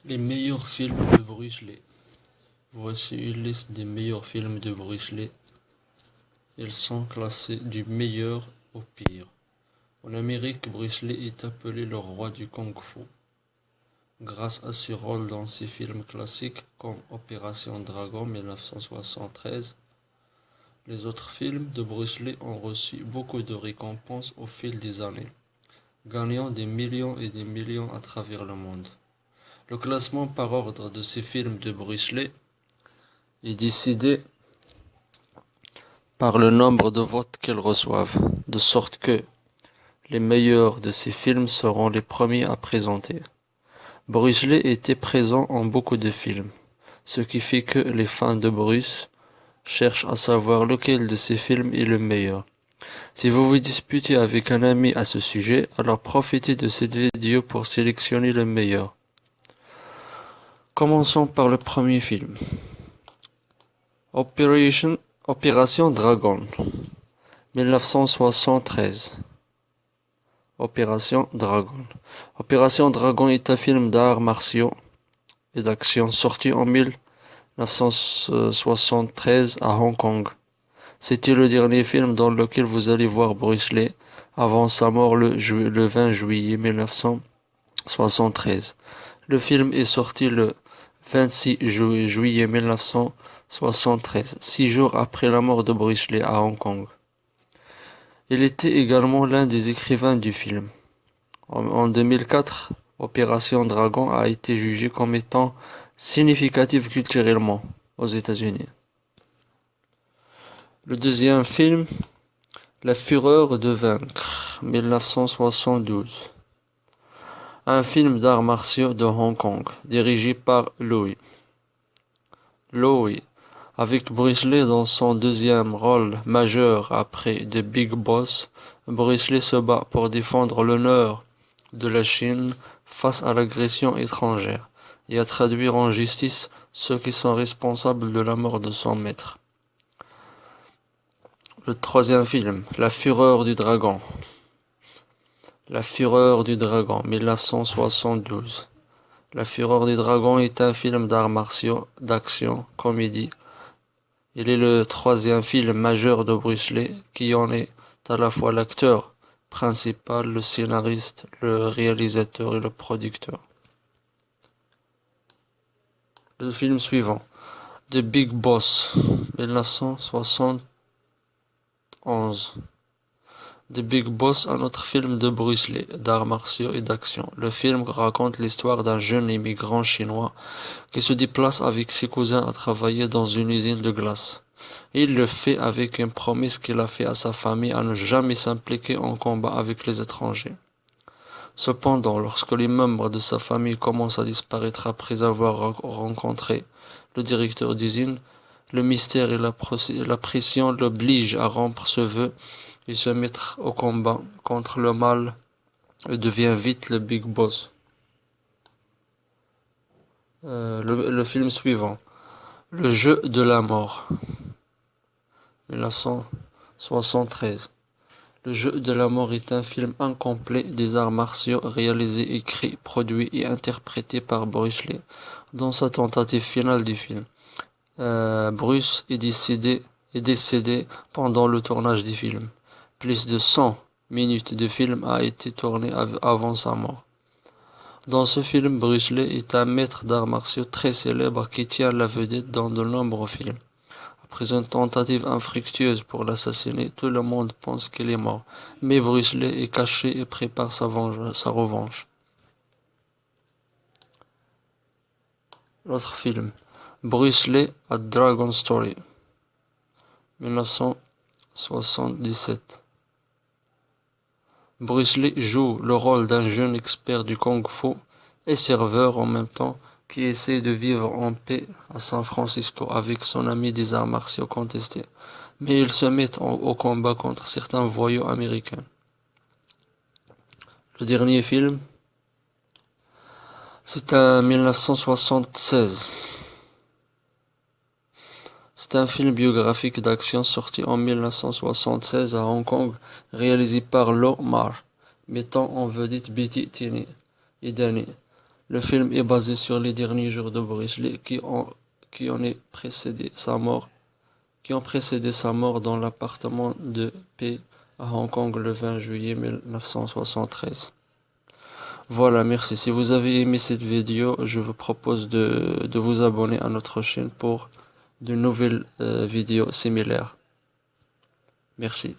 Les meilleurs films de Bruce Lee. Voici une liste des meilleurs films de Bruce Lee. Ils sont classés du meilleur au pire. En Amérique, Bruce Lee est appelé le roi du Kung-Fu, grâce à ses rôles dans ses films classiques comme Opération Dragon 1973. Les autres films de Bruce Lee ont reçu beaucoup de récompenses au fil des années, gagnant des millions et des millions à travers le monde. Le classement par ordre de ces films de Bruce Lee est décidé par le nombre de votes qu'ils reçoivent, de sorte que les meilleurs de ces films seront les premiers à présenter. Bruce Lee était présent en beaucoup de films, ce qui fait que les fans de Bruce cherchent à savoir lequel de ces films est le meilleur. Si vous vous disputez avec un ami à ce sujet, alors profitez de cette vidéo pour sélectionner le meilleur. Commençons par le premier film. Opération Dragon, 1973. Opération Dragon. Opération Dragon est un film d'arts martiaux et d'action sorti en 1973 à Hong Kong. C'était le dernier film dans lequel vous allez voir Bruce Lee avant sa mort le 20 juillet 1973. Le film est sorti le 26 juillet 1973, 6 jours après la mort de Bruce Lee à Hong Kong. Il était également l'un des écrivains du film. En 2004, Opération Dragon a été jugée comme étant significative culturellement aux États-Unis. Le deuxième film, La Fureur de vaincre, 1972. Un film d'arts martiaux de Hong Kong, dirigé par Louis. Avec Bruce Lee dans son deuxième rôle majeur après The Big Boss, Bruce Lee se bat pour défendre l'honneur de la Chine face à l'agression étrangère et à traduire en justice ceux qui sont responsables de la mort de son maître. Le troisième film, La Fureur du Dragon. La Fureur du Dragon, 1972. La Fureur du Dragon est un film d'arts martiaux, d'action, comédie. Il est le troisième film majeur de Bruce Lee qui en est à la fois l'acteur principal, le scénariste, le réalisateur et le producteur. Le film suivant, The Big Boss, 1971. The Big Boss, un autre film de Bruce Lee, d'arts martiaux et d'action. Le film raconte l'histoire d'un jeune immigrant chinois qui se déplace avec ses cousins à travailler dans une usine de glace. Il le fait avec une promesse qu'il a fait à sa famille à ne jamais s'impliquer en combat avec les étrangers. Cependant, lorsque les membres de sa famille commencent à disparaître après avoir rencontré le directeur d'usine, le mystère et la pression l'obligent à rompre ce vœu et se mettre au combat contre le mal et devient vite le Big Boss. Le film suivant, Le jeu de la mort, 1973. Le jeu de la mort est un film incomplet des arts martiaux réalisé, écrit, produit et interprété par Bruce Lee. Dans sa tentative finale du film, Bruce est décédé pendant le tournage du film. Plus de 100 minutes de film a été tourné avant sa mort. Dans ce film, Bruce Lee est un maître d'arts martiaux très célèbre qui tient la vedette dans de nombreux films. Après une tentative infructueuse pour l'assassiner, tout le monde pense qu'il est mort, mais Bruce Lee est caché et prépare sa revanche. L'autre film, Bruce Lee A Dragon Story, 1977. Bruce Lee joue le rôle d'un jeune expert du Kung-Fu et serveur en même temps qui essaie de vivre en paix à San Francisco avec son ami des arts martiaux contestés, mais ils se mettent au combat contre certains voyous américains. Le dernier film, c'est un 1976. C'est un film biographique d'action sorti en 1976 à Hong Kong, réalisé par Lo Mar, mettant en vedette Betty et Danny. Le film est basé sur les derniers jours de Bruce Lee qui ont précédé sa mort, qui ont précédé sa mort dans l'appartement de paix à Hong Kong le 20 juillet 1973. Voilà, merci. Si vous avez aimé cette vidéo, je vous propose de vous abonner à notre chaîne pour de nouvelles vidéos similaires. Merci.